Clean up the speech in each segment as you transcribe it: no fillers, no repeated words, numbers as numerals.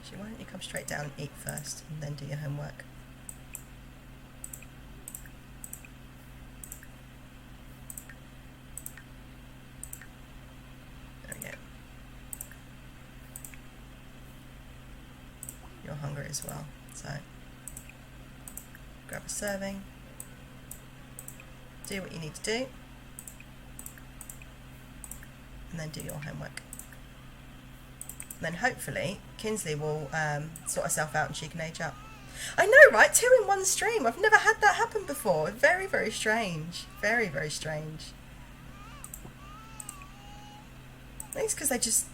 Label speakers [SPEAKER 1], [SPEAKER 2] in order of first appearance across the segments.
[SPEAKER 1] Actually, why don't you come straight down and eat first and then do your homework? There we go. You're hungry as well, so grab a serving, do what you need to do, and then do your homework. And then hopefully Kinsley will sort herself out and she can age up. I know, right? 2 in 1 stream. I've never had that happen before. Very, very strange. Very, very strange. I think it's because they just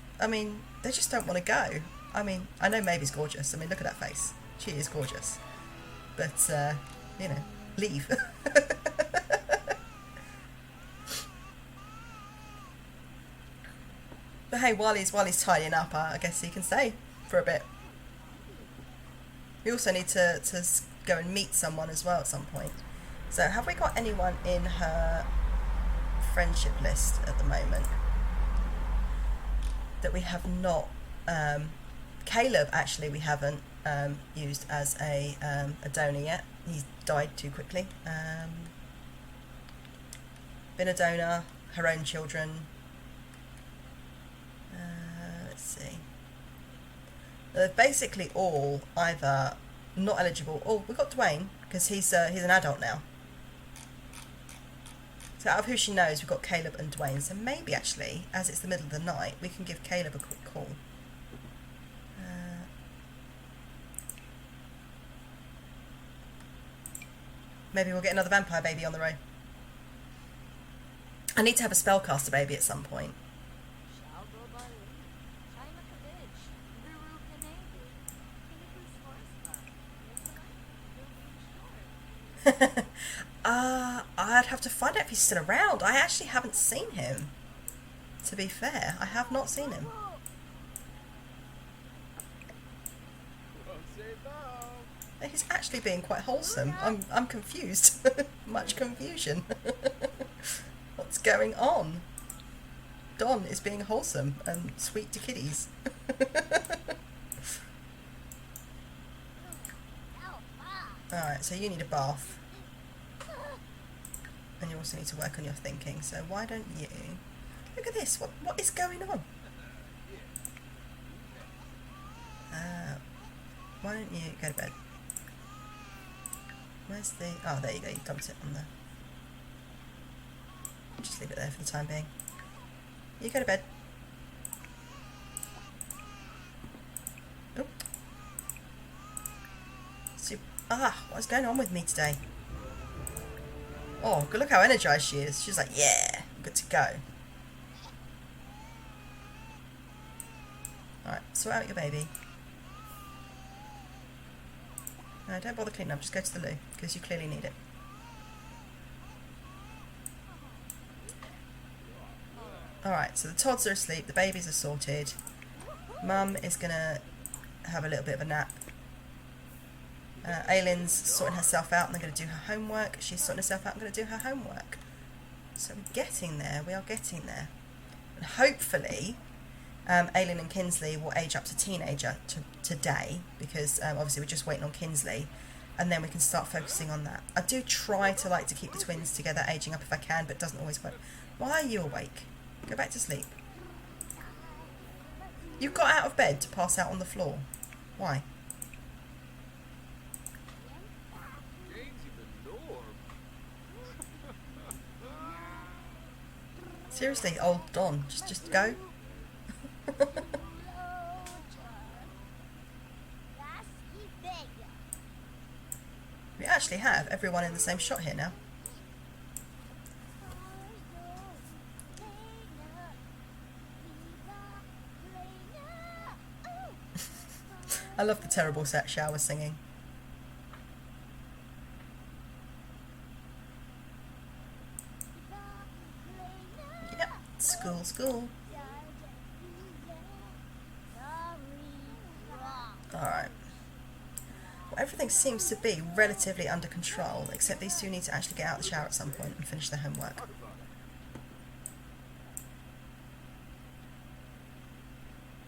[SPEAKER 1] don't want to go. I mean, I know Maeve's gorgeous. I mean, look at that face. She is gorgeous. But, you know, leave. But hey, while he's tidying up, I guess he can stay for a bit. We also need to go and meet someone as well at some point. So have we got anyone in her friendship list at the moment that we have not? Caleb, actually, we haven't used as a donor yet. He's died too quickly. Been a donor, her own children. Let's see. They're basically all either not eligible. Oh, we've got Dwayne, because he's an adult now. So out of who she knows, we've got Caleb and Dwayne. So maybe actually, as it's the middle of the night, we can give Caleb a quick call. Maybe we'll get another vampire baby on the road. I need to have a spellcaster baby at some point. I'd have to find out if he's still around. I actually haven't seen him. To be fair, I have not seen him. He's actually being quite wholesome. I'm confused. Much confusion. What's going on? Don is being wholesome and sweet to kiddies. Alright, so you need a bath. And you also need to work on your thinking. So why don't you... Look at this. What is going on? Why don't you go to bed? Where's the... Oh, there you go. You dumped it on there. Just leave it there for the time being. You go to bed. Oh. What's going on with me today? Oh, look how energized she is. She's like, yeah, I'm good to go. Alright, sort out your baby. No, don't bother cleaning up. Just go to the loo, because you clearly need it. Alright, so the Tods are asleep. The babies are sorted. Mum is going to have a little bit of a nap. Aileen's sorting herself out and they're going to do her homework. She's sorting herself out and going to do her homework. So we're getting there. We are getting there. And hopefully, Aileen and Kinsley will age up to teenager today, because obviously we're just waiting on Kinsley, and then we can start focusing on that. I do try to like to keep the twins together, aging up if I can, but it doesn't always work. Why are you awake? Go back to sleep. You got out of bed to pass out on the floor. Why? Seriously, old Don, just go. We actually have everyone in the same shot here now. I love the terrible set shower singing. Yep, school. Alright. Well, everything seems to be relatively under control, except these two need to actually get out of the shower at some point and finish their homework.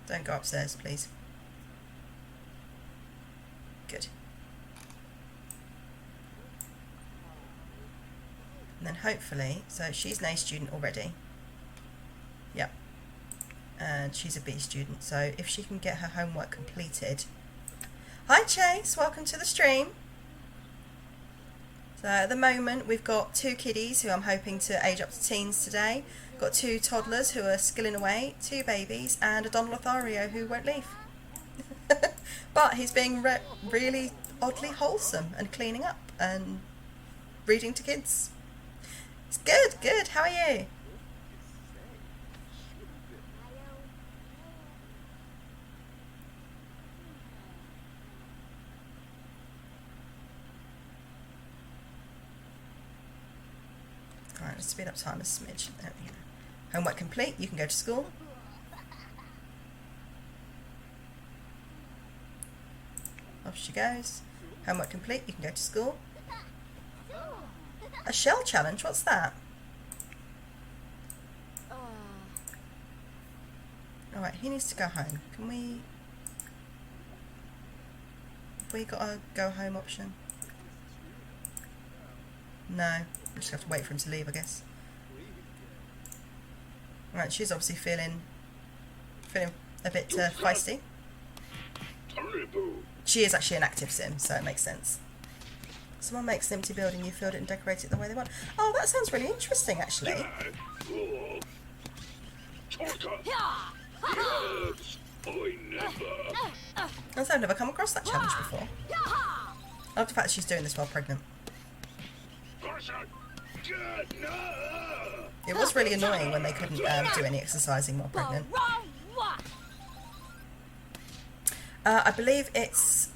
[SPEAKER 1] Don't go upstairs, please. then hopefully, so she's an A student already. Yep. And she's a B student, so if she can get her homework completed. Hi Chase, welcome to the stream. So at the moment we've got 2 kiddies who I'm hoping to age up to teens today. Got 2 toddlers who are skilling away, 2 babies, and a Don Lothario who won't leave. But he's being really oddly wholesome and cleaning up and reading to kids. It's good, good. How are you? Alright, let's speed up time a smidge. There we go. Homework complete, you can go to school. Off she goes. Homework complete, you can go to school. A shell challenge, what's that? Alright, he needs to go home. Can we... Have we got a go home option? No, we just have to wait for him to leave, I guess. Right, she's obviously feeling a bit feisty. She is actually an active sim, so it makes sense. Someone makes an empty building, you fill it and decorate it the way they want. Oh, that sounds really interesting, actually. I've never come across that challenge before. I love the fact that she's doing this while pregnant. It was really annoying when they couldn't do any exercising while pregnant. I believe it's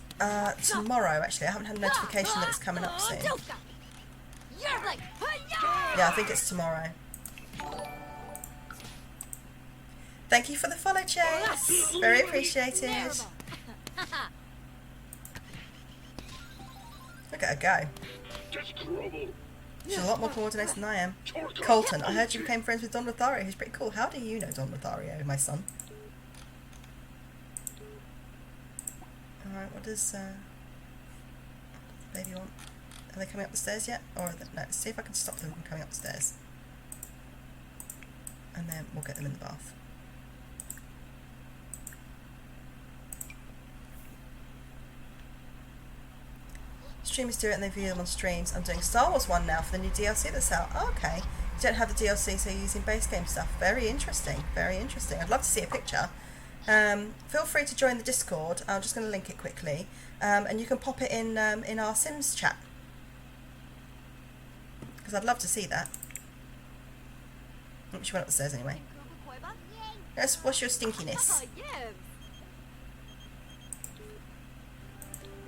[SPEAKER 1] tomorrow, actually. I haven't had a notification that it's coming up soon. Yeah, I think it's tomorrow. Thank you for the follow, Chase. Very appreciated. Look at her go. She's a lot more coordinated than I am. Colton, I heard you became friends with Don Lothario. He's pretty cool. How do you know Don Lothario, my son? Alright, what does baby want? Are they coming up the stairs yet? Or no, let's see if I can stop them from coming up the stairs. And then we'll get them in the bath. Streamers do it and they view them on streams. I'm doing Star Wars 1 now for the new DLC that's out. Oh, okay. You don't have the DLC, so you're using base game stuff. Very interesting. Very interesting. I'd love to see a picture. Feel free to join the Discord. I'm just going to link it quickly. And you can pop it in our Sims chat. Because I'd love to see that. She went up the stairs anyway. Let's wash your stinkiness.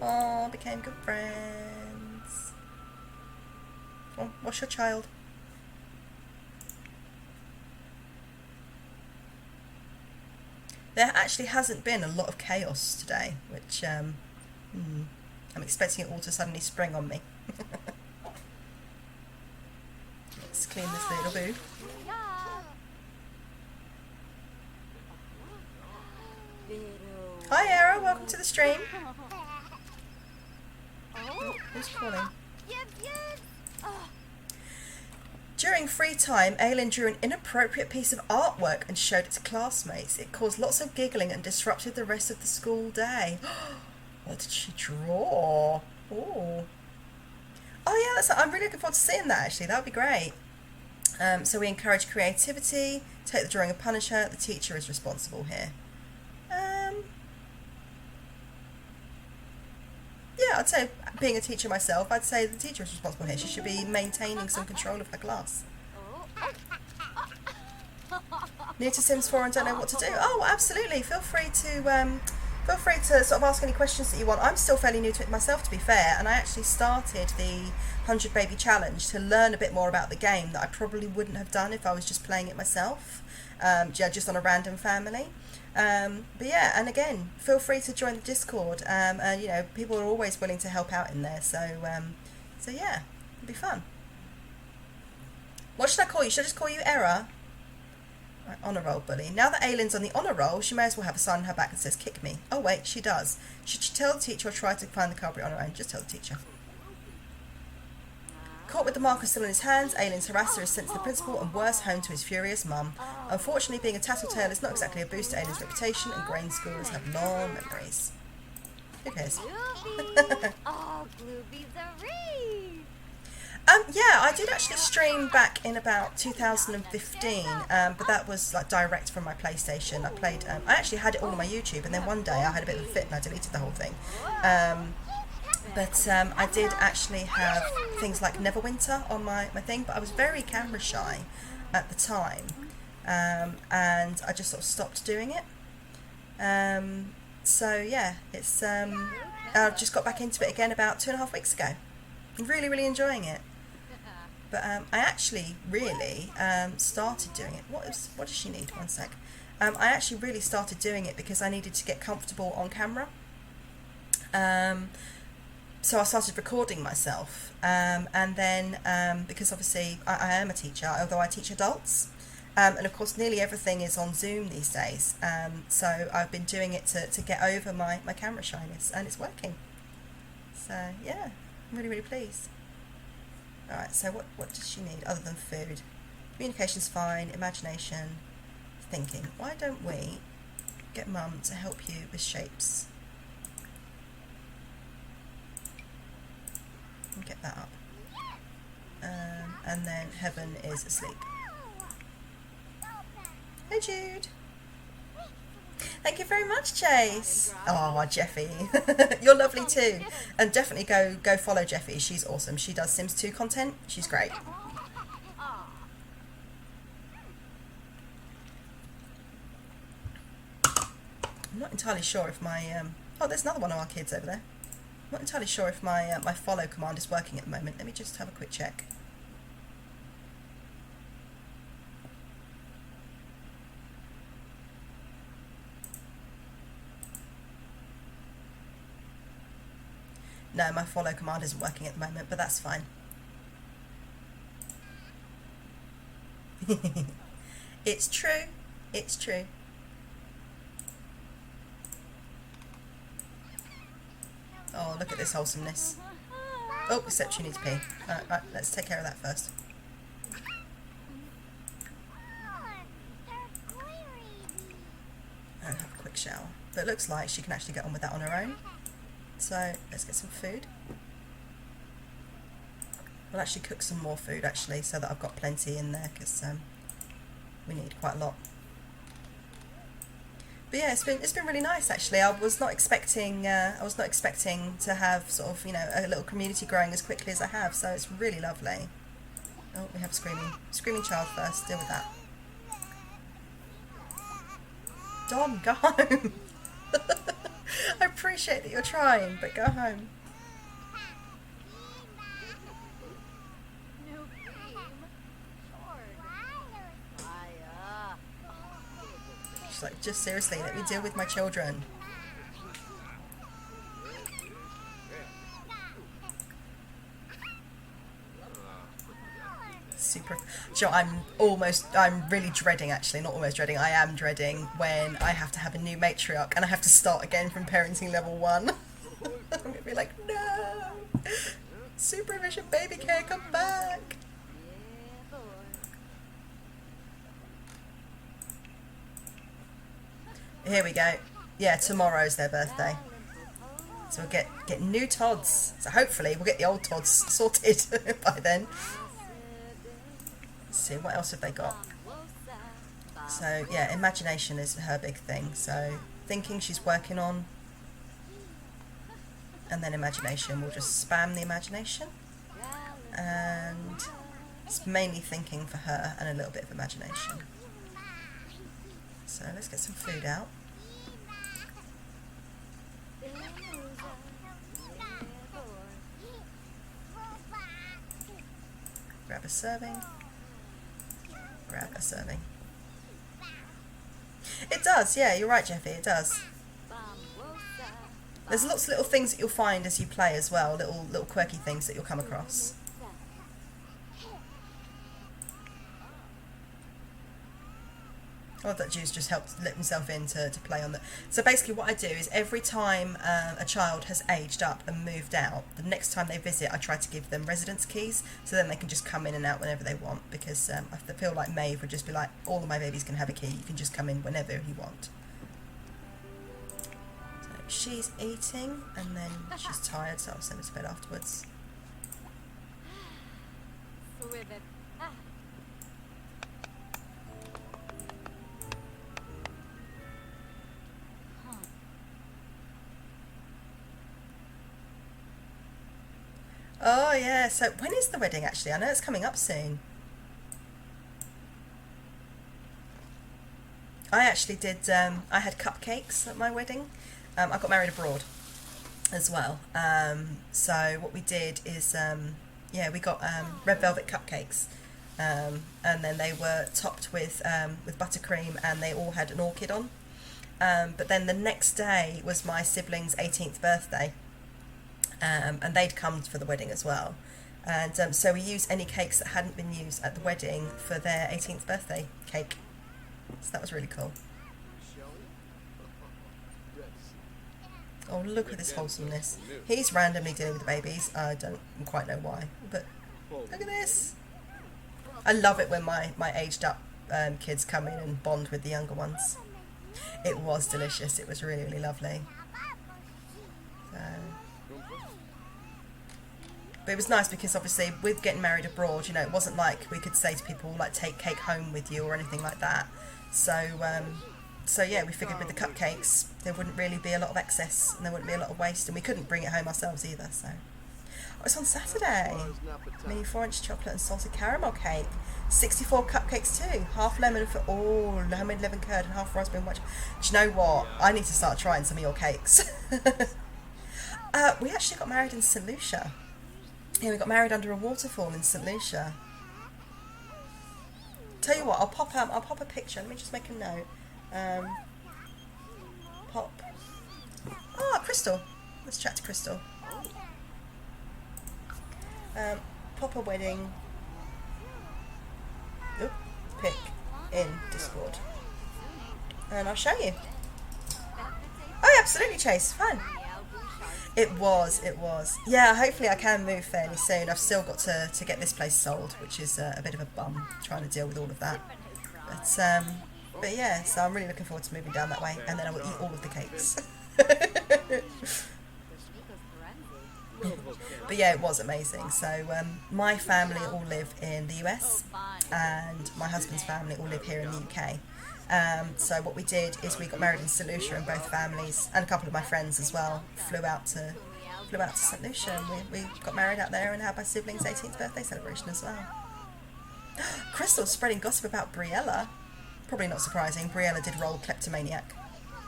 [SPEAKER 1] Oh, became good friends. Oh, what's your child? There actually hasn't been a lot of chaos today, which I'm expecting it all to suddenly spring on me. Let's clean this little boo. Hi Era, welcome to the stream. Oh, who's calling? During free time, Aylin drew an inappropriate piece of artwork and showed it to classmates. It caused lots of giggling and disrupted the rest of the school day. What did she draw? Oh, yeah, I'm really looking forward to seeing that, actually. That would be great. So we encourage creativity, take the drawing and punish her. The teacher is responsible here. Yeah, I'd say, being a teacher myself, I'd say the teacher is responsible here. She should be maintaining some control of her class. New to Sims 4 and don't know what to do? Oh, absolutely. Feel free to sort of ask any questions that you want. I'm still fairly new to it myself, to be fair, and I actually started the 100 Baby Challenge to learn a bit more about the game that I probably wouldn't have done if I was just playing it myself, just on a random family. But yeah, and again, feel free to join the Discord. And you know, people are always willing to help out in there. So yeah, it'll be fun. What should I call you? Should I just call you Era? Right, honour roll bully. Now that Aylin's on the honour roll, she may as well have a sign on her back that says "kick me." Oh wait, she does. Should she tell the teacher or try to find the culprit on her own? Just tell the teacher. Caught with the marker still in his hands, Aylin's harasser is sent to the principal and worse, home to his furious mum. Unfortunately, being a tattletale is not exactly a boost to Aylin's reputation, and grain schoolers have long memories. Who cares? Yeah, I did actually stream back in about 2015, but that was like direct from my PlayStation. I actually had it all on my YouTube, and then one day I had a bit of a fit and I deleted the whole thing. But I did actually have things like Neverwinter on my thing, but I was very camera shy at the time, and I just sort of stopped doing it. So yeah, it's I just got back into it again about 2.5 weeks ago. I'm really, really enjoying it. But I actually really started doing it. What does she need? One sec. I actually really started doing it because I needed to get comfortable on camera. So I started recording myself, and then because obviously I am a teacher, although I teach adults, and of course nearly everything is on Zoom these days. So I've been doing it to get over my camera shyness, and it's working. So yeah, I'm really, really pleased. Alright, so what does she need other than food? Communication's fine, imagination, thinking. Why don't we get Mum to help you with shapes? And get that up. And then Heaven is asleep. Hey Jude! Thank you very much, Chase. Oh, Jeffy, you're lovely too. And definitely go follow Jeffy. She's awesome. She does Sims 2 content. She's great. I'm not entirely sure if my oh, there's another one of our kids over there. I'm not entirely sure if my my follow command is working at the moment. Let me just have a quick check. No, my follow command isn't working at the moment, but that's fine. It's true. It's true. Oh, look at this wholesomeness. Oh, except she needs pee. Right, let's take care of that first. And have a quick shower. But it looks like she can actually get on with that on her own. So let's get some food. We'll actually cook some more food actually, so that I've got plenty in there, because we need quite a lot. But yeah, it's been really nice actually. I was not expecting to have sort of, you know, a little community growing as quickly as I have. So it's really lovely. Oh, we have a screaming child first. Deal with that. Dom, go home. I appreciate that you're trying, but go home. She's like, just seriously, let me deal with my children. Super. So I'm really dreading, actually, not almost dreading, I am dreading when I have to have a new matriarch and I have to start again from parenting level 1. I'm going to be like, no! Supervision baby care, come back! Here we go. Yeah, tomorrow's their birthday. So we'll get new Tods. So hopefully we'll get the old Tods sorted by then. Let's see, what else have they got? So yeah, imagination is her big thing. So thinking she's working on, and then imagination. We'll just spam the imagination, and it's mainly thinking for her and a little bit of imagination. So let's get some food out. Grab a serving. Grab a serving. It does, yeah, you're right, Jeffy, it does. There's lots of little things that you'll find as you play as well, little quirky things that you'll come across. Oh, that Jew's just helped let himself in to play on that. So basically what I do is every time a child has aged up and moved out, the next time they visit I try to give them residence keys so then they can just come in and out whenever they want, because I feel like Maeve would just be like, all of my babies can have a key, you can just come in whenever you want. So she's eating and then she's tired, so I'll send her to bed afterwards. Oh yeah, so when is the wedding actually? I know it's coming up soon. I actually did, I had cupcakes at my wedding. I got married abroad as well. So what we did is, yeah, we got red velvet cupcakes. And then they were topped with buttercream and they all had an orchid on. But then the next day was my sibling's 18th birthday. And they'd come for the wedding as well. And so we used any cakes that hadn't been used at the wedding for their 18th birthday cake. So that was really cool. Oh, look at this wholesomeness. He's randomly dealing with the babies. I don't quite know why, but look at this. I love it when my aged up kids come in and bond with the younger ones. It was delicious. It was really, really lovely. So... But it was nice because obviously with getting married abroad, you know, it wasn't like we could say to people like take cake home with you or anything like that. So so yeah, we figured with the cupcakes there wouldn't really be a lot of excess and there wouldn't be a lot of waste, and we couldn't bring it home ourselves either. So oh, it's on Saturday. Mini 4-inch chocolate and salted caramel cake, 64 cupcakes too, half lemon for all homemade lemon curd and half raspberry and white. Do you know what? I need to start trying some of your cakes. We actually got married in St Lucia. Yeah, we got married under a waterfall in St Lucia. Tell you what, I'll pop a picture. Let me just make a note. Pop. Oh, Crystal. Let's chat to Crystal. Pop a wedding. Oop, pic in Discord, and I'll show you. Oh, absolutely, Chase. Fine. It was. Yeah, hopefully I can move fairly soon. I've still got to get this place sold, which is a bit of a bum, trying to deal with all of that. But yeah, so I'm really looking forward to moving down that way, and then I will eat all of the cakes. But yeah, it was amazing. So my family all live in the US, and my husband's family all live here in the UK. So what we did is we got married in St Lucia, and both families and a couple of my friends as well flew out to St Lucia, and we got married out there and had my sibling's 18th birthday celebration as well. Crystal's spreading gossip about Briella. Probably not surprising. Briella did roll kleptomaniac,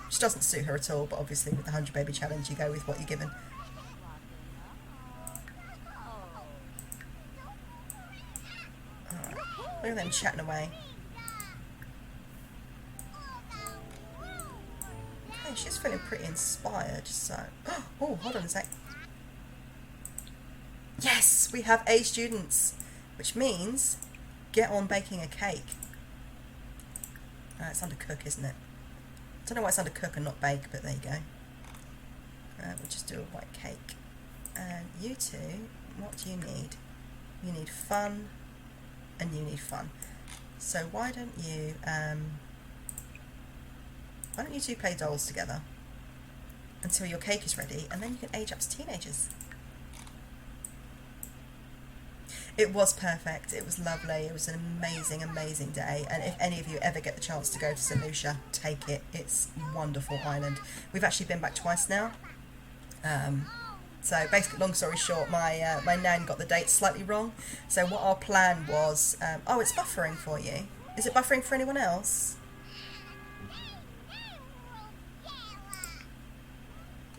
[SPEAKER 1] which doesn't suit her at all, but obviously with the 100 baby challenge you go with what you're given. Alright, look at them chatting away. She's feeling pretty inspired, so... Oh, hold on a sec. Yes, we have A students, which means get on baking a cake. It's under cook, isn't it? I don't know why it's under cook and not bake, but there you go. We'll just do a white cake. And you two, what do you need? You need fun, and you need fun. So why don't you... Why don't you two play dolls together until your cake is ready, and then you can age up to teenagers. It was perfect. It was lovely. It was an amazing, amazing day. And if any of you ever get the chance to go to St Lucia, take it. It's a wonderful island. We've actually been back twice now. So basically, long story short, my nan got the dates slightly wrong. So what our plan was... oh, it's buffering for you. Is it buffering for anyone else?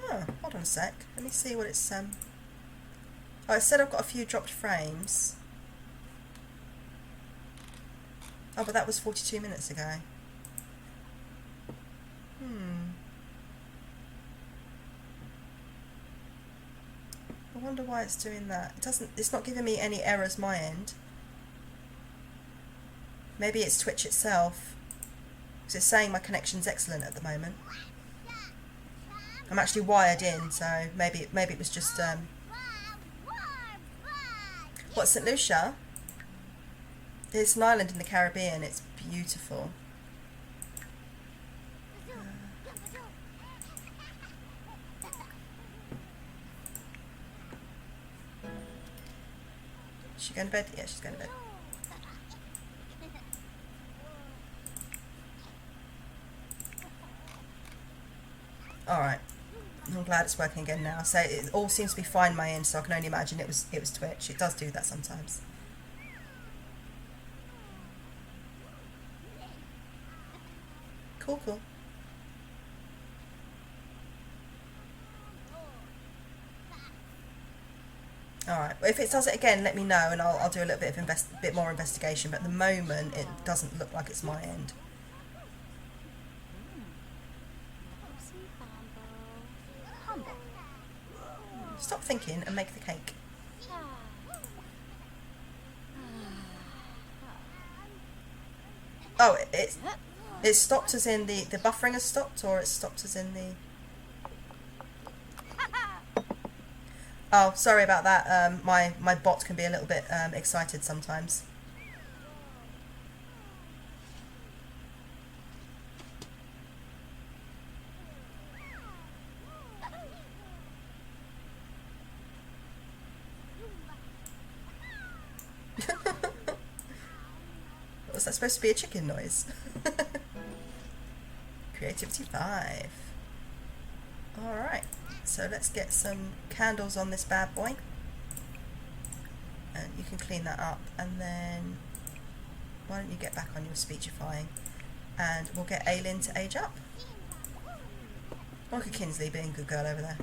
[SPEAKER 1] Oh, hold on a sec. Let me see what it's... Oh, it said I've got a few dropped frames. Oh, but that was 42 minutes ago. I wonder why it's doing that. It's not giving me any errors my end. Maybe it's Twitch itself. because it's saying my connection's excellent at the moment. I'm actually wired in, so maybe it was just What, St Lucia? It's an island in the Caribbean. It's beautiful. Is she going to bed? Yeah, she's going to bed. Alright. I'm glad it's working again now. So it all seems to be fine my end, so I can only imagine it was Twitch. It does do that sometimes. Cool, cool. Alright, well, if it does it again, let me know and I'll do a little bit of bit more investigation, but at the moment it doesn't look like it's my end. Stop thinking and make the cake. Oh, it stopped as in the buffering has stopped, or it stopped as in the... Oh, sorry about that. My bot can be a little bit excited sometimes. Was that supposed to be a chicken noise? Creativity 5. Alright, so let's get some candles on this bad boy. And you can clean that up, and then why don't you get back on your speechifying, and we'll get Aileen to age up. Look at Kinsley being a good girl over there.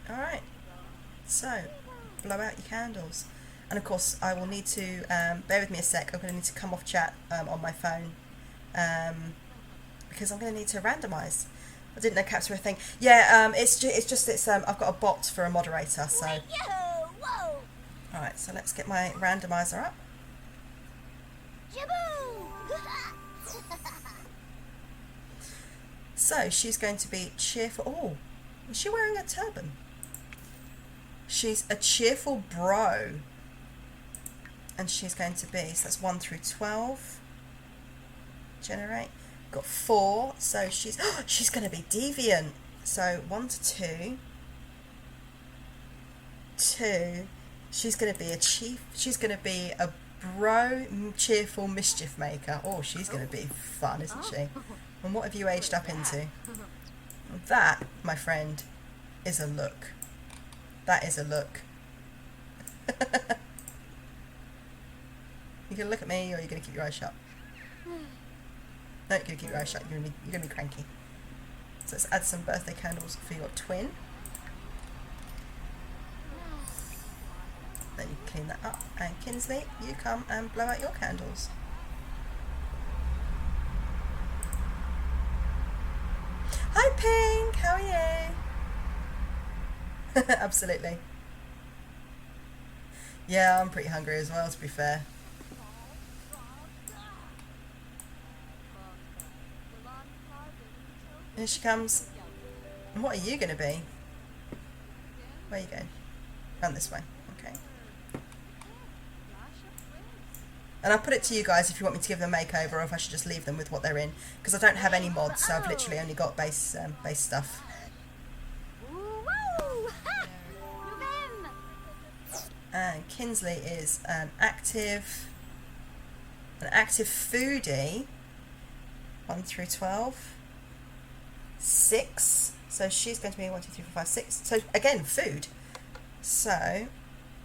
[SPEAKER 1] Alright, so blow out your candles. And of course I will need to, bear with me a sec, I'm going to need to come off chat on my phone, because I'm going to need to randomise. I didn't know caps were a thing. Yeah, I've got a bot for a moderator, so... Alright, so let's get my randomiser up. So, she's going to be cheerful... Oh, is she wearing a turban? She's a cheerful bro. And she's going to be, so that's 1 through 12. Generate. Got 4, so she's going to be deviant. So 1 to 2. 2. She's going to be she's going to be a bro cheerful mischief maker. Oh, she's going to be fun, isn't she? And what have you aged up into? That, my friend, is a look. That is a look. You gonna look at me, or are you gonna keep your eyes shut? No, you're gonna keep your eyes shut. You're gonna be cranky. So let's add some birthday candles for your twin. Then you clean that up. And Kinsley, you come and blow out your candles. Hi Pink, how are you? Absolutely. Yeah, I'm pretty hungry as well, to be fair. Here she comes. And what are you going to be? Where are you going? Down this way. Okay. And I'll put it to you guys if you want me to give them a makeover, or if I should just leave them with what they're in. Because I don't have any mods, so I've literally only got base stuff. And Kinsley is an active foodie. 1 through 12. 6, so she's going to be 1, 2, 3, 4, 5, 6. So again, food. So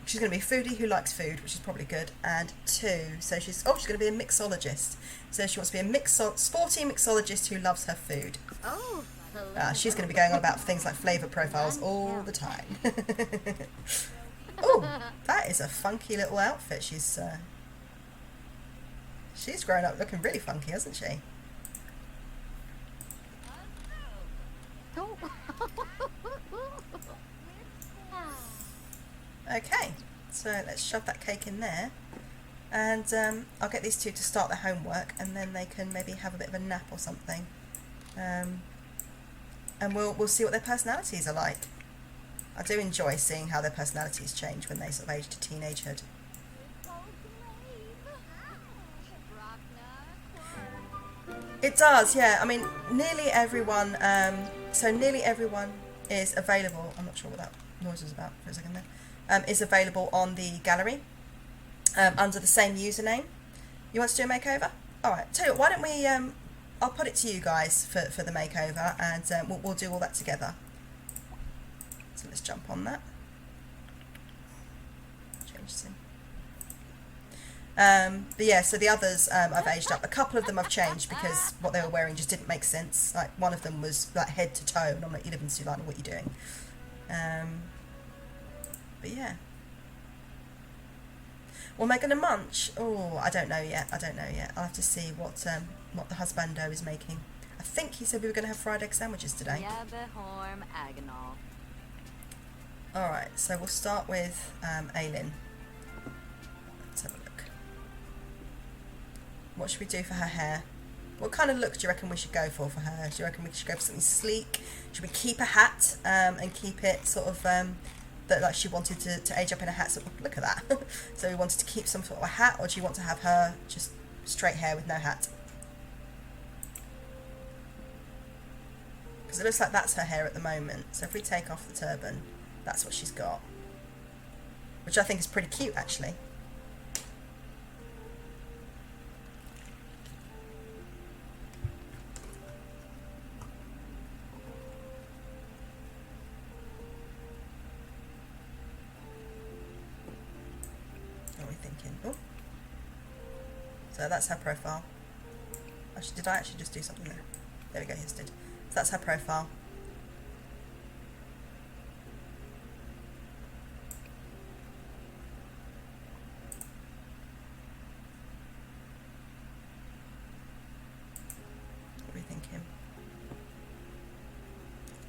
[SPEAKER 1] she's going to be a foodie who likes food, which is probably good. And 2, so she's going to be a mixologist. So she wants to be a sporty mixologist who loves her food. Oh, she's going to be going on about things like flavour profiles all the time. Oh, that is a funky little outfit. She's grown up looking really funky, hasn't she? Okay, so let's shove that cake in there. And I'll get these two to start their homework, and then they can maybe have a bit of a nap or something. And we'll see what their personalities are like. I do enjoy seeing how their personalities change when they sort of age to teenagehood. It does, yeah. I mean, nearly everyone. So nearly everyone is available. I'm not sure what that noise was about for a second there. Is available on the gallery under the same username. You want to do a makeover? All right. Tell you what, why don't we? I'll put it to you guys for the makeover, and we'll do all that together. So let's jump on that. Change sim. But yeah, so the others I've aged up. A couple of them I've changed because what they were wearing just didn't make sense. Like one of them was like head to toe, and I'm like, you live in Sudan, what are you doing? But yeah. Well, am I going to munch? Oh, I don't know yet. I'll have to see what the husbando is making. I think he said we were going to have fried egg sandwiches today. Alright, so we'll start with Aylin. Let's have a look. What should we do for her hair? What kind of look do you reckon we should go for her? Do you reckon we should go for something sleek? Should we keep a hat and keep it sort of that like she wanted to age up in a hat? So look at that. So we wanted to keep some sort of a hat, or do you want to have her just straight hair with no hat? Because it looks like that's her hair at the moment. So if we take off the turban, that's what she's got. Which I think is pretty cute, actually. What are we thinking? Oh. So that's her profile. Actually, did I actually just do something there? There we go, yes, did. So that's her profile. What are we thinking?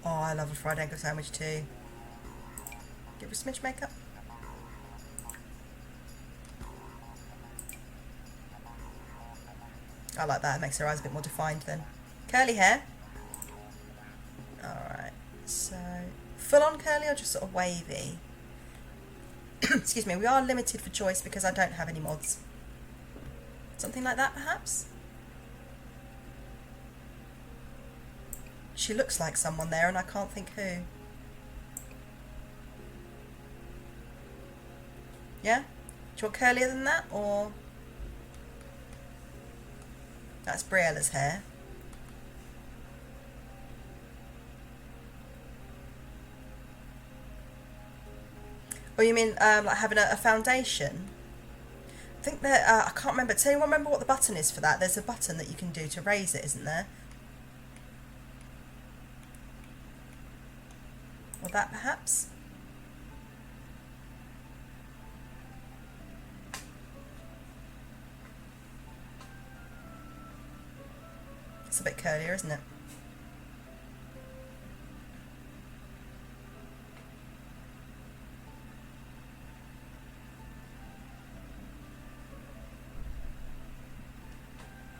[SPEAKER 1] Oh, I love a fried egg sandwich too. Give her a smidge makeup. I like that, it makes her eyes a bit more defined then. Curly hair. Alright, so full on curly or just sort of wavy? Excuse me, we are limited for choice because I don't have any mods. Something like that perhaps? She looks like someone there and I can't think who. Yeah? Do you want curlier than that, or? That's Briella's hair. Or you mean like having a foundation? I think that, I can't remember. Does anyone remember what the button is for that? There's a button that you can do to raise it, isn't there? Or that perhaps? It's a bit curlier, isn't it?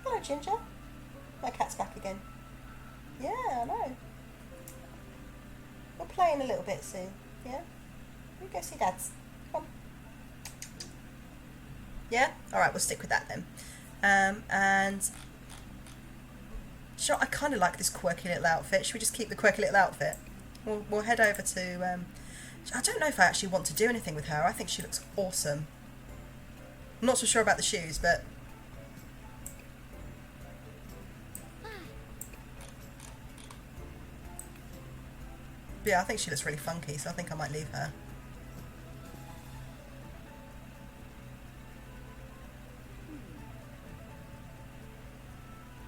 [SPEAKER 1] Hello, Ginger. My cat's back again. Yeah, I know. We're playing a little bit soon. Yeah? We go see Dad's. Come on. Yeah? Alright, we'll stick with that then. And sure, I kind of like this quirky little outfit. Should we just keep the quirky little outfit? We'll head over to... I don't know if I actually want to do anything with her. I think she looks awesome. I'm not so sure about the shoes, but... yeah, I think she looks really funky, so I think I might leave her.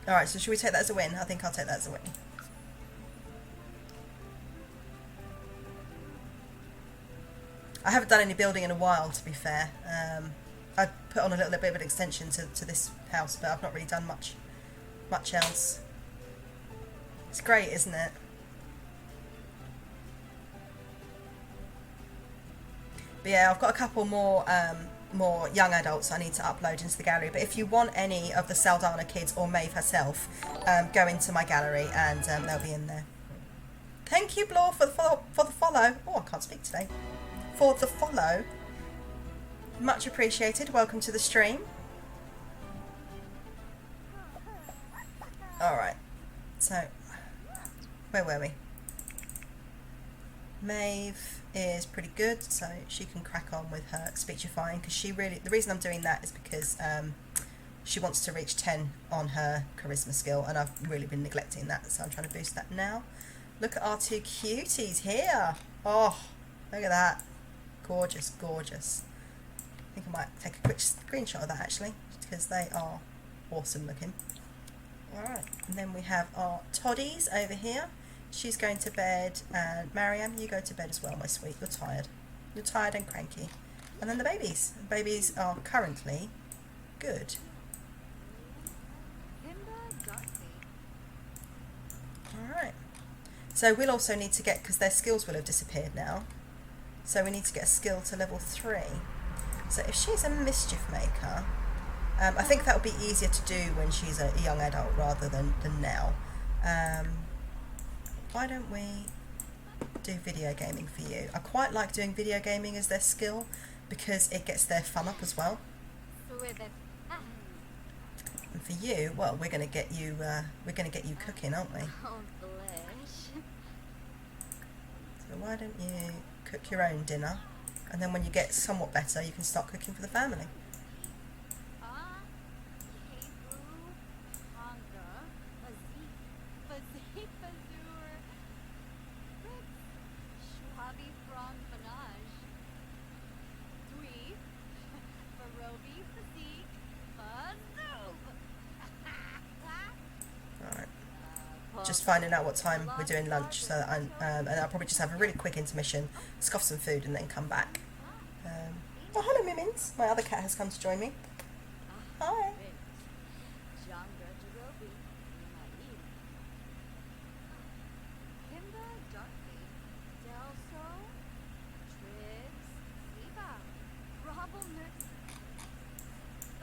[SPEAKER 1] Alright, so should we take that as a win? I think I'll take that as a win. I haven't done any building in a while, to be fair. I put on a little bit of an extension to this house, but I've not really done much else. It's great, isn't it? But yeah, I've got a couple more more young adults I need to upload into the gallery. But if you want any of the Saldana kids or Maeve herself, go into my gallery and they'll be in there. Thank you, Blore, for the follow. Oh, I can't speak today. For the follow. Much appreciated. Welcome to the stream. Alright. So, where were we? Maeve is pretty good, so she can crack on with her speechifying, because the reason I'm doing that is because she wants to reach 10 on her charisma skill, and I've really been neglecting that, so I'm trying to boost that now. Look at our two cuties here. Oh, look at that. Gorgeous, gorgeous. I think I might take a quick screenshot of that actually, because they are awesome looking. Alright, and then we have our toddies over here. She's going to bed, and Mariam, you go to bed as well, my sweet. You're tired. You're tired and cranky. And then the babies. The babies are currently good. Alright. So we'll also need to get, because their skills will have disappeared now, so we need to get a skill to level 3. So if she's a mischief maker, I think that would be easier to do when she's a young adult rather than now. Why don't we do video gaming for you? I quite like doing video gaming as their skill because it gets their fun up as well. And for you, well, we're going to get you cooking, aren't we? So why don't you cook your own dinner, and then when you get somewhat better, you can start cooking for the family. Just finding out what time we're doing lunch, so that and I'll probably just have a really quick intermission, scoff some food, and then come back. Oh, hello, Mimins. My other cat has come to join me. Hi.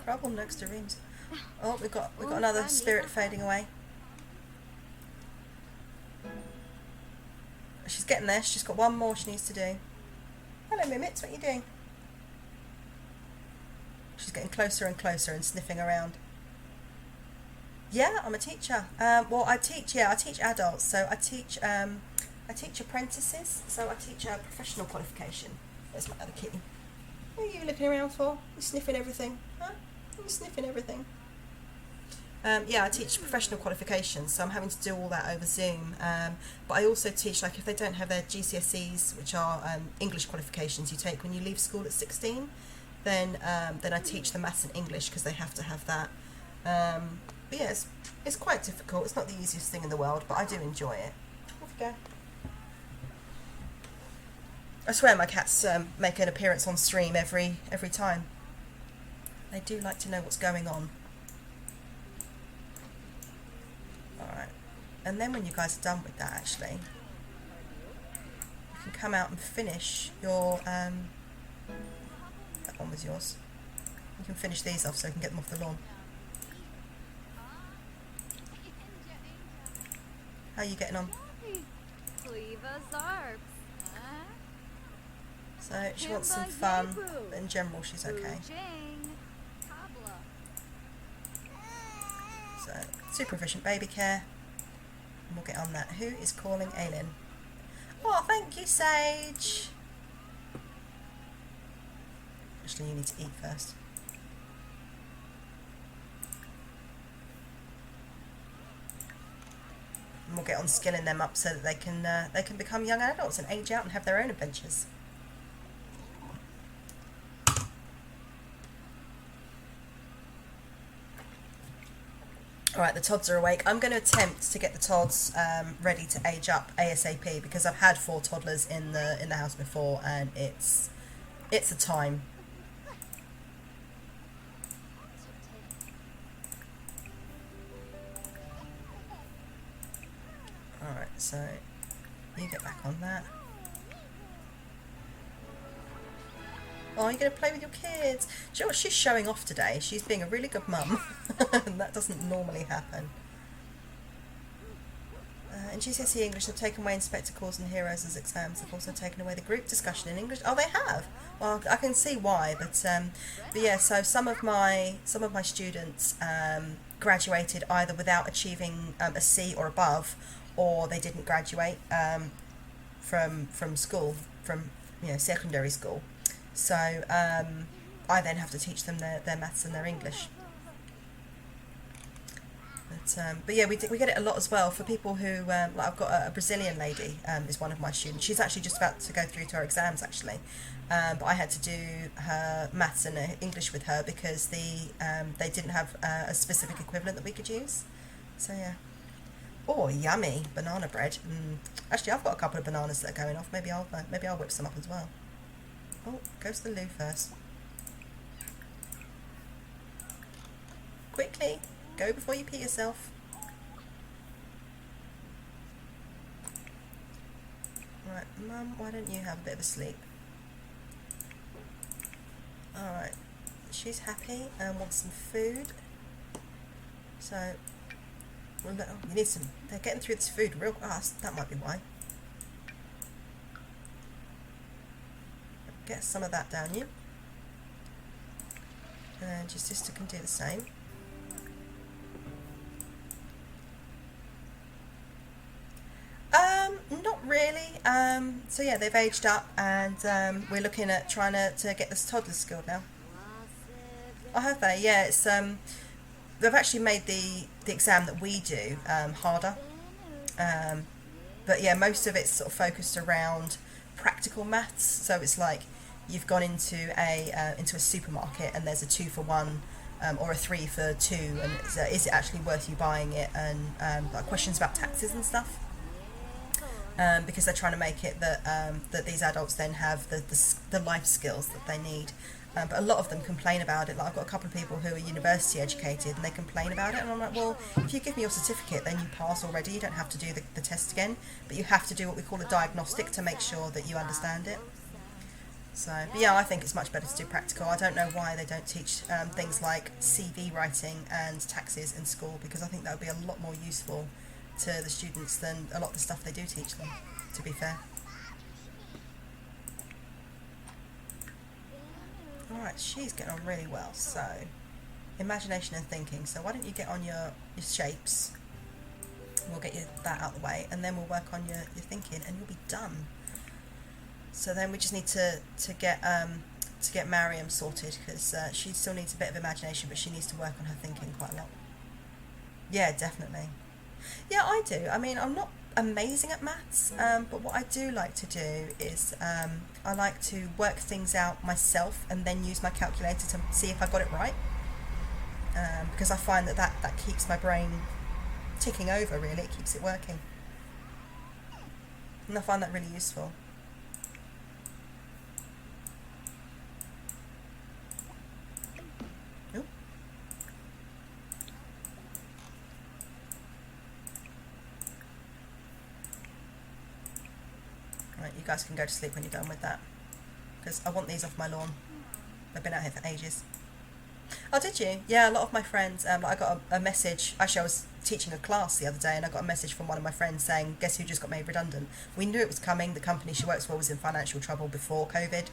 [SPEAKER 1] Trouble next to rooms. Oh, we've got another spirit fading away. She's getting there. She's got one more she needs to do. Hello, Mimits. What are you doing? She's getting closer and closer and sniffing around. Yeah, I'm a teacher. Well, I teach adults. So I teach apprentices. So I teach a professional qualification. There's my other kitty. What are you looking around for? You sniffing everything? Huh? You sniffing everything? Yeah, I teach professional qualifications, so I'm having to do all that over Zoom. But I also teach, like, if they don't have their GCSEs, which are English qualifications you take when you leave school at 16, then I teach them maths and English because they have to have that. But yeah, it's quite difficult. It's not the easiest thing in the world, but I do enjoy it. Off you go. I swear my cats make an appearance on stream every time. They do like to know what's going on. Alright, and then when you guys are done with that, actually, you can come out and finish your, that one was yours. You can finish these off so you can get them off the lawn. How are you getting on? So, she wants some fun, but in general she's okay. So, super efficient baby care. And we'll get on that. Who is calling Aylin? Oh, thank you, Sage. Actually, you need to eat first. And we'll get on skilling them up so that they can become young adults and age out and have their own adventures. Alright, the Tods are awake. I'm going to attempt to get the Tods ready to age up ASAP because I've had 4 toddlers in the house before and it's a time. Alright, so you get back on that. Oh, you're going to play with your kids. Do you know what? She's showing off today. She's being a really good mum. And that doesn't normally happen. In GCSE English, they've taken away Inspector Calls and Heroes as exams. They've also taken away the group discussion in English. Oh, they have. Well, I can see why, but yeah. So some of my students graduated either without achieving a C or above, or they didn't graduate from school, from secondary school. So I then have to teach them their maths and their English. But yeah, we get it a lot as well for people who, like I've got a Brazilian lady is one of my students. She's actually just about to go through to her exams actually, but I had to do her maths and her English with her because they didn't have a specific equivalent that we could use. So yeah. Oh, yummy banana bread. Actually, I've got a couple of bananas that are going off. Maybe I'll whip some up as well. Oh, go to the loo first. Quickly. Go before you pee yourself. Right, Mum, why don't you have a bit of a sleep? Alright, she's happy and wants some food. So, well, you need some. They're getting through this food real fast. That might be why. Get some of that down you. And your sister can do the same. Not really. So yeah, they've aged up, and we're looking at trying to get this toddler skilled now. Oh, have they? Yeah, it's they've actually made the exam that we do harder. But yeah, most of it's sort of focused around practical maths. So it's like you've gone into a supermarket and there's a 2 for 1. Or a 3 for 2, and is it actually worth you buying it? And like questions about taxes and stuff. Because they're trying to make it that these adults then have the life skills that they need. But a lot of them complain about it. Like I've got a couple of people who are university educated and they complain about it, and I'm like, well, if you give me your certificate then you pass already, you don't have to do the test again, but you have to do what we call a diagnostic to make sure that you understand it. So, but yeah, I think it's much better to do practical. I don't know why they don't teach things like CV writing and taxes in school, because I think that would be a lot more useful to the students than a lot of the stuff they do teach them, to be fair. Alright, she's getting on really well. So, imagination and thinking. So why don't you get on your shapes, we'll get you that out of the way, and then we'll work on your thinking and you'll be done. So then we just need to get Mariam sorted, because she still needs a bit of imagination, but she needs to work on her thinking quite a lot. Yeah, definitely. Yeah, I do. I mean, I'm not amazing at maths, but what I do like to do is I like to work things out myself and then use my calculator to see if I got it right, because I find that keeps my brain ticking over, really. It keeps it working, and I find that really useful. Right, you guys can go to sleep when you're done with that, because I want these off my lawn. I've been out here for ages. Oh, did you? Yeah, a lot of my friends, I got a message. Actually, I was teaching a class the other day and I got a message from one of my friends saying, guess who just got made redundant? We knew it was coming. The company she works for was in financial trouble before COVID,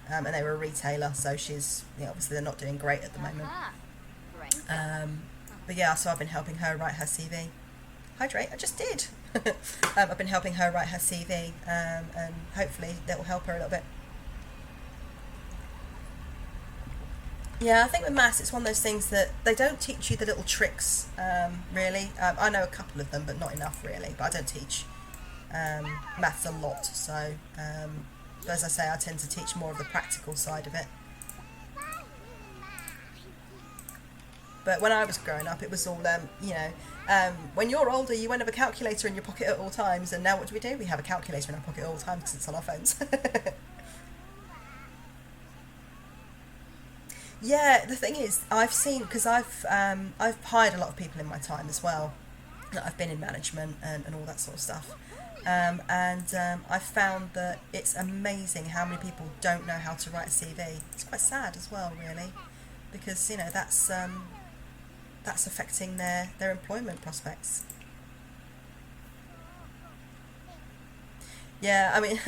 [SPEAKER 1] and they were a retailer, so she's, obviously they're not doing great at the moment. But yeah, so I've been helping her write her CV. Hydrate, I just did. I've been helping her write her CV, and hopefully that will help her a little bit. Yeah, I think with maths it's one of those things that they don't teach you the little tricks, really. I know a couple of them, but not enough really. But I don't teach maths a lot, so but as I say, I tend to teach more of the practical side of it. But when I was growing up, it was all, when you're older, you won't have a calculator in your pocket at all times. And now what do? We have a calculator in our pocket at all times because it's on our phones. Yeah, the thing is, I've seen, because I've hired a lot of people in my time as well. I've been in management and all that sort of stuff. I found that it's amazing how many people don't know how to write a CV. It's quite sad as well, really, because you know that's affecting their employment prospects. Yeah, I mean,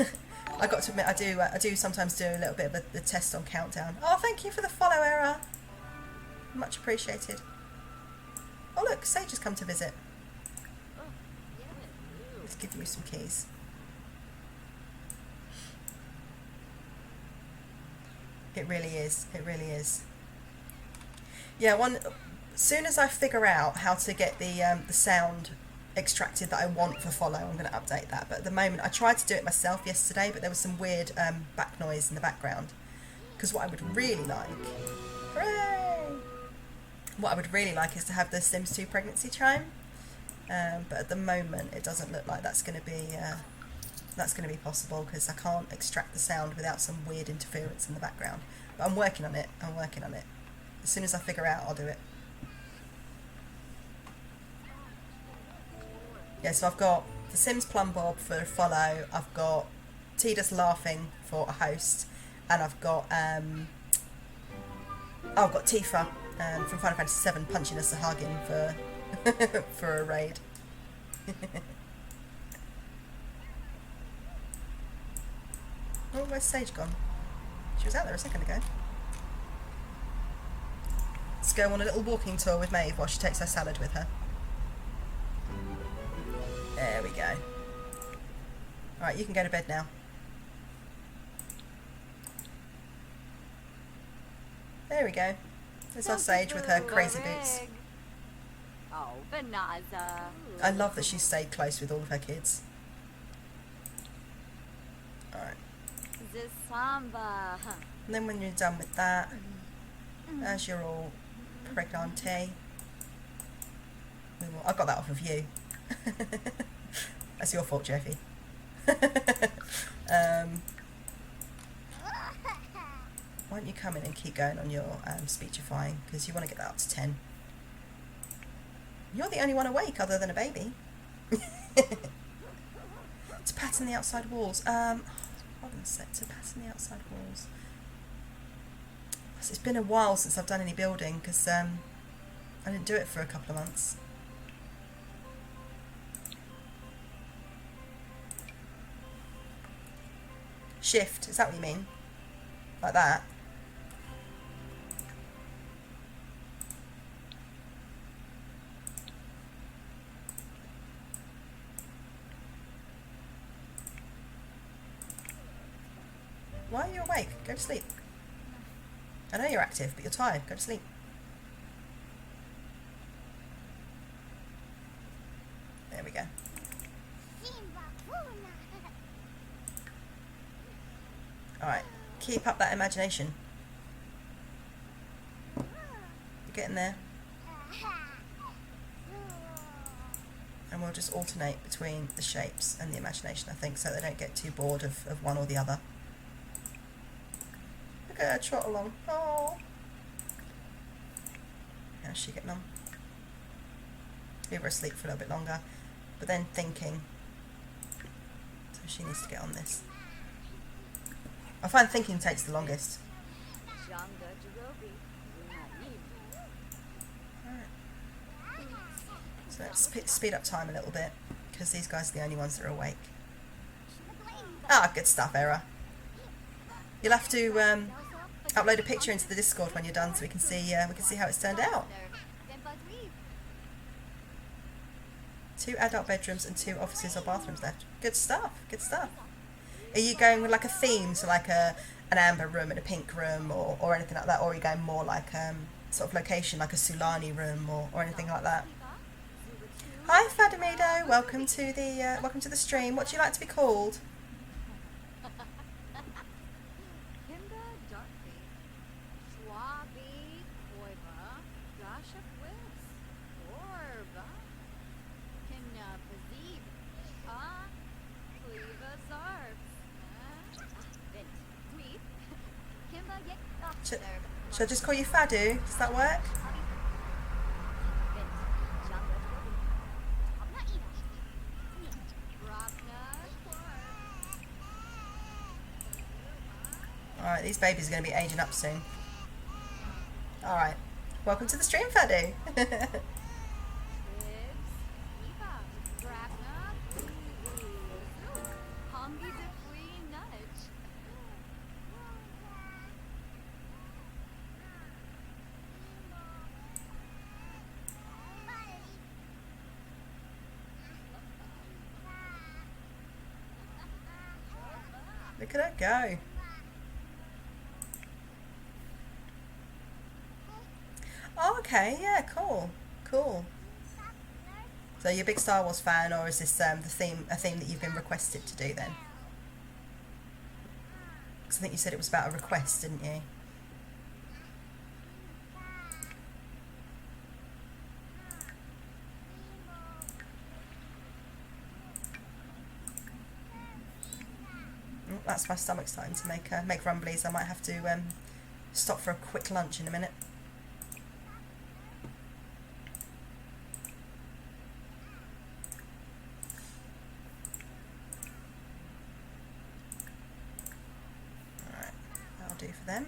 [SPEAKER 1] I got to admit, I do sometimes do a little bit of the test on Countdown. Oh, thank you for the follow, Era. Much appreciated. Oh look, Sage has come to visit. Let's give you some keys. It really is. It really is. Yeah, as soon as I figure out how to get the sound extracted that I want for follow, I'm going to update that. But at the moment, I tried to do it myself yesterday, but there was some weird back noise in the background. Because what I would really like, hooray! What I would really like is to have the Sims 2 pregnancy chime. But at the moment, it doesn't look like that's going to be possible because I can't extract the sound without some weird interference in the background. But I'm working on it. I'm working on it. As soon as I figure out, I'll do it. Yeah, so I've got the Sims Plum Bob for a follow. I've got Tidus laughing for a host, and I've got Tifa from Final Fantasy VII punching a Sahagin for for a raid. Oh, where's Sage gone? She was out there a second ago. Let's go on a little walking tour with Maeve while she takes her salad with her. There we go. Alright, you can go to bed now. There we go. There's our Sage with her crazy boots.
[SPEAKER 2] Oh, Banaza.
[SPEAKER 1] I love that she's stayed close with all of her kids. Alright.
[SPEAKER 2] Zisamba.
[SPEAKER 1] And then when you're done with that, as you're all pregnante, I got that off of you. That's your fault, Jeffy. Why don't you come in and keep going on your speechifying, because you want to get that up to 10. You're the only one awake other than a baby. To pattern the outside walls. Hold on a sec. To pattern the outside walls. It's been a while since I've done any building because I didn't do it for a couple of months. Shift, is that what you mean? Like that? Why are you awake? Go to sleep. I know you're active, but you're tired. Go to sleep. There we go. Alright, keep up that imagination. You're getting there. And we'll just alternate between the shapes and the imagination, I think, so they don't get too bored of one or the other. Look at her trot along. Oh. How's she getting on? Leave her asleep for a little bit longer, but then thinking. So she needs to get on this. I find thinking takes the longest. Right. So let's speed up time a little bit, because these guys are the only ones that are awake. Ah, good stuff, Era. You'll have to upload a picture into the Discord when you're done, so we can see how it's turned out. 2 adult bedrooms and 2 offices or bathrooms left. Good stuff. Good stuff. Are you going with like a theme, so like an amber room and a pink room, or anything like that, or are you going more like sort of location, like a Sulani room or anything like that? Hi, Fadamido. Welcome to the stream. What do you like to be called? Should I just call you Fadu? Does that work? These babies are going to be aging up soon. Alright. Welcome to the stream, Fadu. Look at her go. Oh, okay, yeah, cool. Cool. So you're a big Star Wars fan, or is this a theme that you've been requested to do then? Because I think you said it was about a request, didn't you? Oh, that's my stomach starting to make rumblies. I might have to stop for a quick lunch in a minute. Do for them.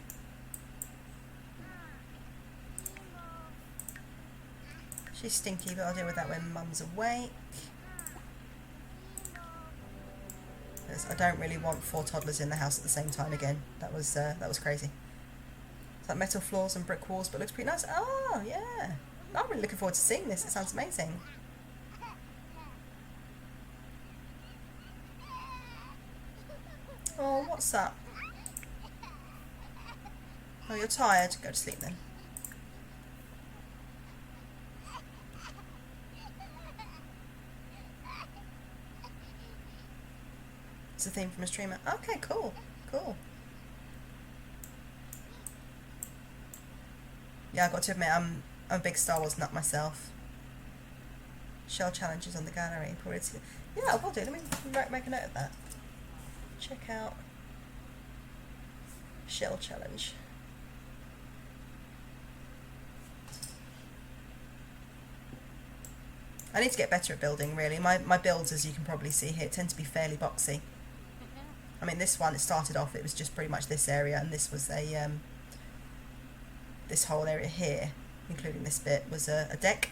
[SPEAKER 1] She's stinky, but I'll deal with that when Mum's awake. Because I don't really want 4 toddlers in the house at the same time again. That was crazy. It's like metal floors and brick walls, but looks pretty nice. Oh yeah, I'm really looking forward to seeing this. It sounds amazing. Oh, what's up? Oh, you're tired? Go to sleep then. It's a theme from a streamer. Okay, cool. Cool. Yeah, I've got to admit, I'm a big Star Wars nut myself. Shell challenges on the gallery. Yeah, I will do. Let me make a note of that. Check out Shell challenge. I need to get better at building, really. My builds, as you can probably see here, tend to be fairly boxy. I mean, this one, it started off, it was just pretty much this area, and this was a, this whole area here, including this bit, was a deck.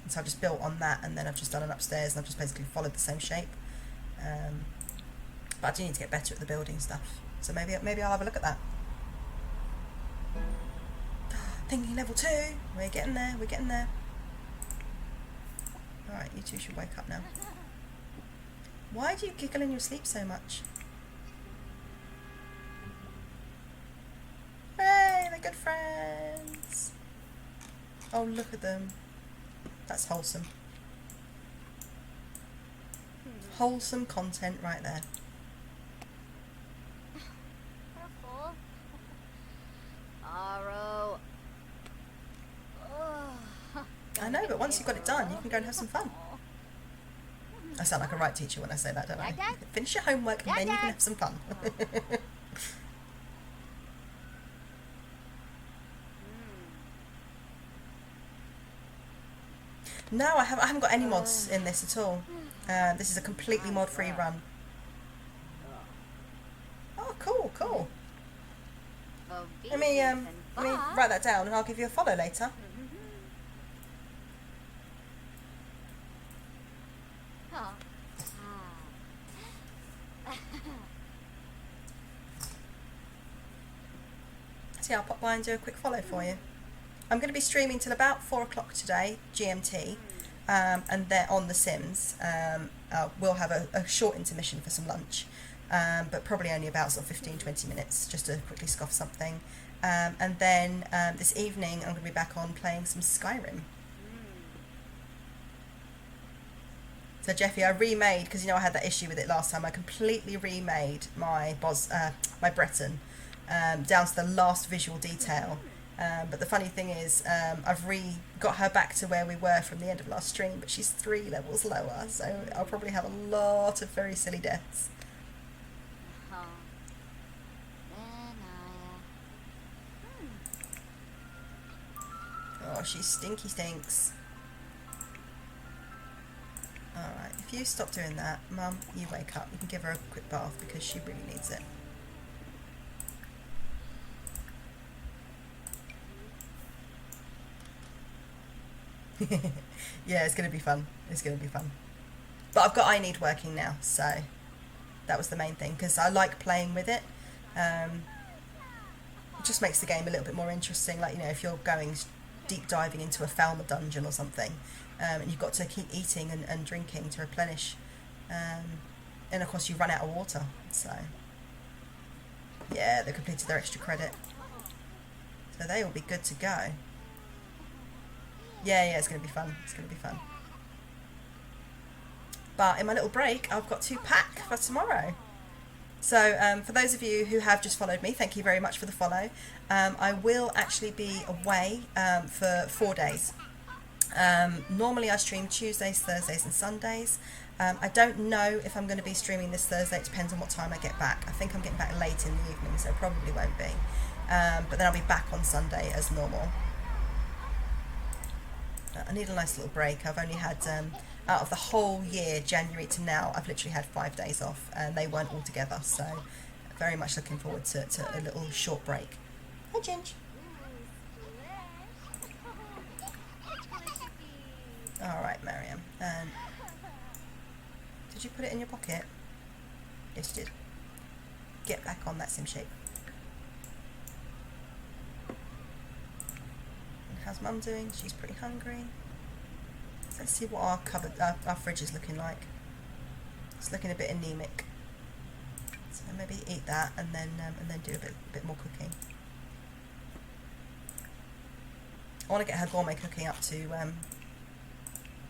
[SPEAKER 1] And so I've just built on that, and then I've just done an upstairs, and I've just basically followed the same shape. But I do need to get better at the building stuff. So maybe I'll have a look at that. Thinking level 2. We're getting there, we're getting there. Alright, you two should wake up now. Why do you giggle in your sleep so much? Hey, they're good friends. Oh, look at them. That's wholesome. Wholesome content right there.
[SPEAKER 2] Careful. Aro.
[SPEAKER 1] I know, but once you've got it done, you can go and have some fun. I sound like a right teacher when I say that, don't I? Finish your homework and then you can have some fun. No, I haven't got any mods in this at all. This is a completely mod-free run. Oh, cool, cool. Let me write that down and I'll give you a follow later. So yeah, I'll pop by and do a quick follow for you. I'm going to be streaming till about 4 o'clock today, GMT, and then on The Sims. We'll have a short intermission for some lunch, but probably only about sort of 15-20 minutes, just to quickly scoff something. And then this evening I'm going to be back on playing some Skyrim. So Jeffy, I remade, because you know I had that issue with it last time, I completely remade my Breton down to the last visual detail. But the funny thing is, I've got her back to where we were from the end of last stream, but she's 3 levels lower, so I'll probably have a lot of very silly deaths. Oh, she stinky stinks. Alright, if you stop doing that, Mum, you wake up. You can give her a quick bath because she really needs it. Yeah, it's going to be fun. It's going to be fun. But I've got I Need working now, so that was the main thing, because I like playing with it. It just makes the game a little bit more interesting. Like, you know, if you're going deep diving into a Falmer dungeon or something, and you've got to keep eating and drinking to replenish, and of course you run out of water. So yeah, they completed their extra credit, so they will be good to go. Yeah, it's going to be fun. It's going to be fun. But in my little break, I've got to pack for tomorrow. So for those of you who have just followed me, thank you very much for the follow. I will actually be away for 4 days. Normally I stream Tuesdays, Thursdays and Sundays. I don't know if I'm going to be streaming this Thursday. It depends on what time I get back. I think I'm getting back late in the evening, so it probably won't be. But then I'll be back on Sunday as normal. I need a nice little break. I've only had, out of the whole year, January to now, I've literally had 5 days off, and they weren't all together, so very much looking forward to a little short break. Hi, Ginge. Alright, Mariam. Did you put it in your pocket? Yes, you did. Get back on that sim shape. How's Mum doing? She's pretty hungry. So let's see what our cupboard, our fridge is looking like. It's looking a bit anemic. So maybe eat that and then do a bit more cooking. I want to get her gourmet cooking up to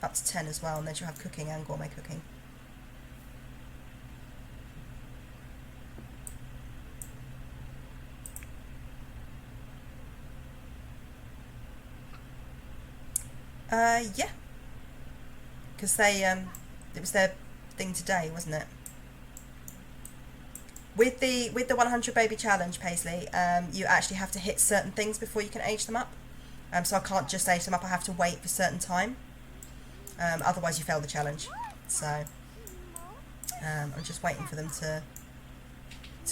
[SPEAKER 1] 10 as well, and then she'll have cooking and gourmet cooking. Yeah, because they it was their thing today, wasn't it? With the 100 baby challenge, Paisley, you actually have to hit certain things before you can age them up. So I can't just age them up. I have to wait for a certain time. Otherwise, you fail the challenge. So I'm just waiting for them to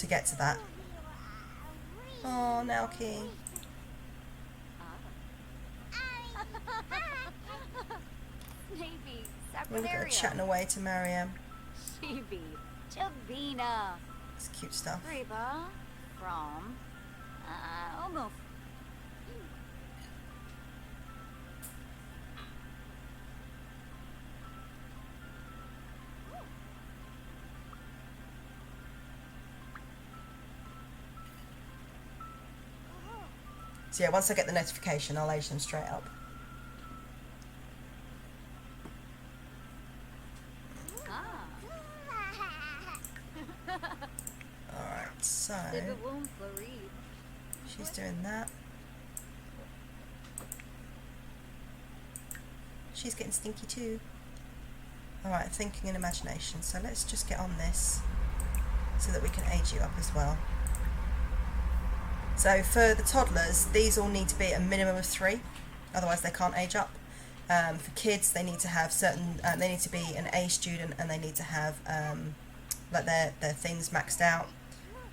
[SPEAKER 1] get to that. Oh, Naoki. We're chatting away to Mariam. It's cute stuff. So yeah, once I get the notification, I'll age them straight up. Alright, so she's doing that. She's getting stinky too. Alright, thinking and imagination. So let's just get on this so that we can age you up as well. So for the toddlers, these all need to be a minimum of 3, otherwise they can't age up. For kids, they need to have certain, they need to be an A student, and they need to have like their things maxed out.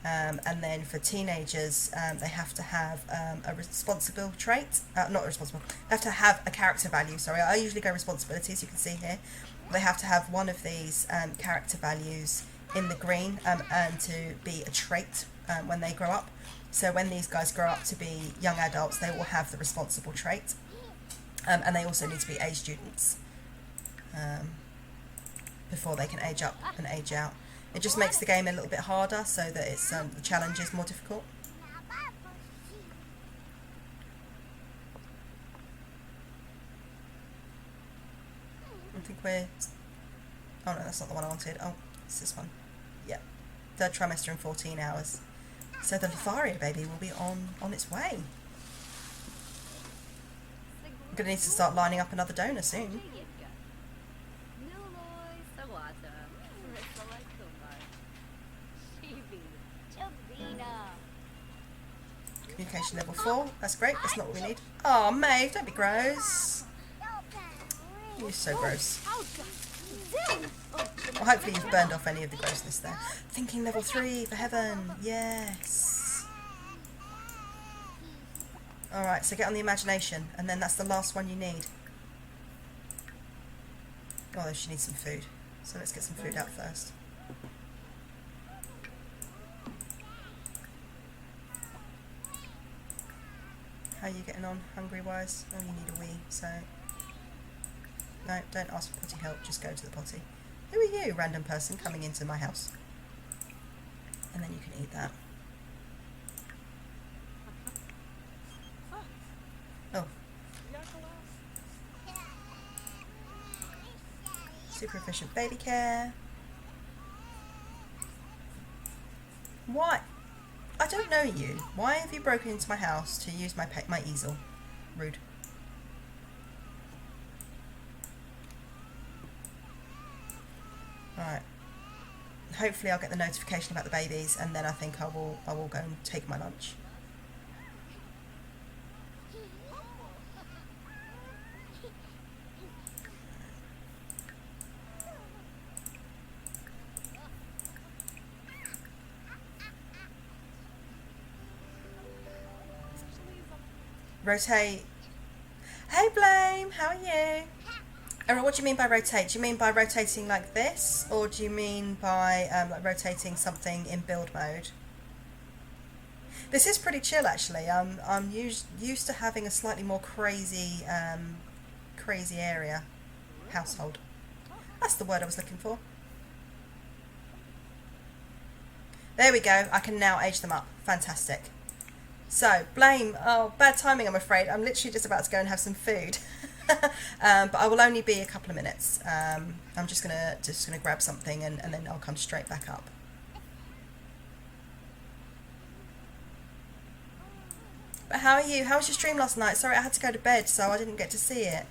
[SPEAKER 1] And then for teenagers, they have to have a responsible trait, not responsible, they have to have a character value, sorry, I usually go responsibilities, you can see here. They have to have one of these character values in the green, and to be a trait when they grow up. So when these guys grow up to be young adults, they will have the responsible trait. And they also need to be A students before they can age up and age out. It just makes the game a little bit harder, so that it's the challenge is more difficult. I think we're... Oh no, that's not the one I wanted. Oh, it's this one. Yeah. 3rd trimester in 14 hours. So the Lothario baby will be on its way. I'm going to need to start lining up another donor soon. Communication level 4. That's great. That's not what we need. Oh, Maeve, don't be gross. You're so gross. Well, hopefully you've burned off any of the grossness there. Thinking level 3, for heaven. Yes. Alright, so get on the imagination, and then that's the last one you need. Although she needs some food. So let's get some food out first. How are you getting on, hungry-wise? Oh, you need a wee, so... No, don't ask for potty help, just go to the potty. Who are you, random person, coming into my house? And then you can eat that. Oh. Super efficient baby care. Why? I don't know you. Why have you broken into my house to use my easel? Rude. Right. Hopefully I'll get the notification about the babies, and then I think I will go and take my lunch. Rotate. Hey Blame, how are you? Alright, what do you mean by rotate? Do you mean by rotating like this, or do you mean by like rotating something in build mode? This is pretty chill actually. I'm used to having a slightly more crazy area household. That's the word I was looking for. There we go. I can now age them up. Fantastic. So, Blame. Oh, bad timing, I'm afraid. I'm literally just about to go and have some food. But I will only be a couple of minutes. I'm just gonna grab something and then I'll come straight back up. But how are you? How was your stream last night? Sorry, I had to go to bed, so I didn't get to see it.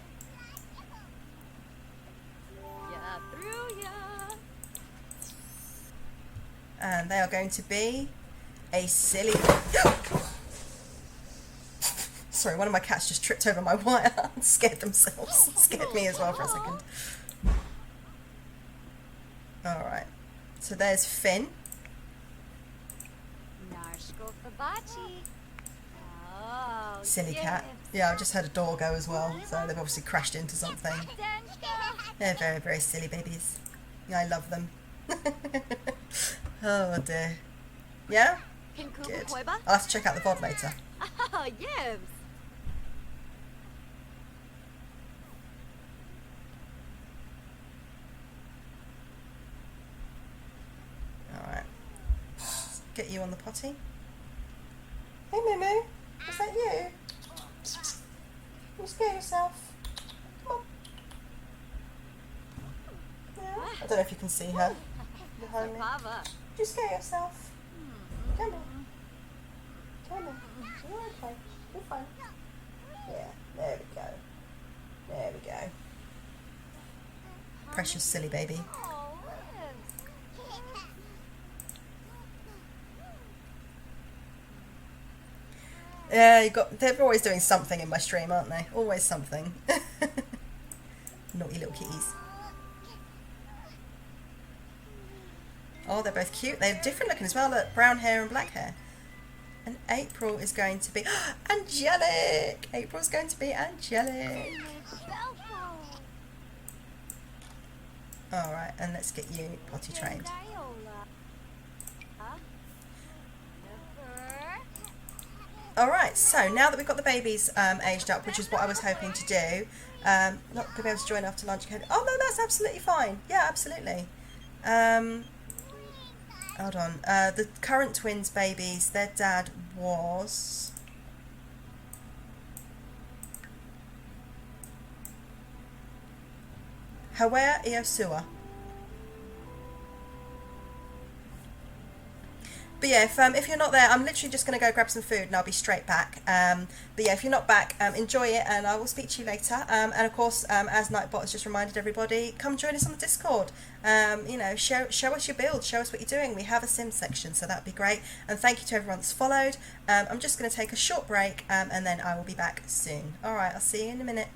[SPEAKER 1] And they are going to be a silly... Sorry, one of my cats just tripped over my wire and scared themselves. Scared me as well for a second. Alright. So there's Finn. Silly cat. Yeah, I just heard a door go as well, so they've obviously crashed into something. They're very, very silly babies. Yeah, I love them. Oh dear. Yeah? Good. I'll have to check out the VOD later.
[SPEAKER 2] Oh, yes.
[SPEAKER 1] Alright. Get you on the potty. Hey Moo, is that you? You scare yourself? Come on. Yeah. I don't know if you can see her behind me. Did you scare yourself? Come on. Come on. You're okay. You're fine. Yeah, there we go. There we go. Precious silly baby. Yeah, they're always doing something in my stream, aren't they? Always something. Naughty little kitties. Oh, they're both cute. They're different looking as well. Look, brown hair and black hair. And April is going to be... angelic! April's going to be angelic. Alright, and let's get you potty trained. Alright, so now that we've got the babies aged up, which is what I was hoping to do, not going to be able to join after lunch. Oh no, that's absolutely fine. Yeah, absolutely. Hold on. The current twins' babies, their dad was... Hawea Iosua. But yeah, if you're not there, I'm literally just going to go grab some food and I'll be straight back. But yeah, if you're not back, enjoy it and I will speak to you later. And of course, as Nightbot has just reminded everybody, come join us on the Discord. You know, show us your build, show us what you're doing. We have a sim section, so that'd be great. And thank you to everyone that's followed. I'm just going to take a short break and then I will be back soon. All right, I'll see you in a minute.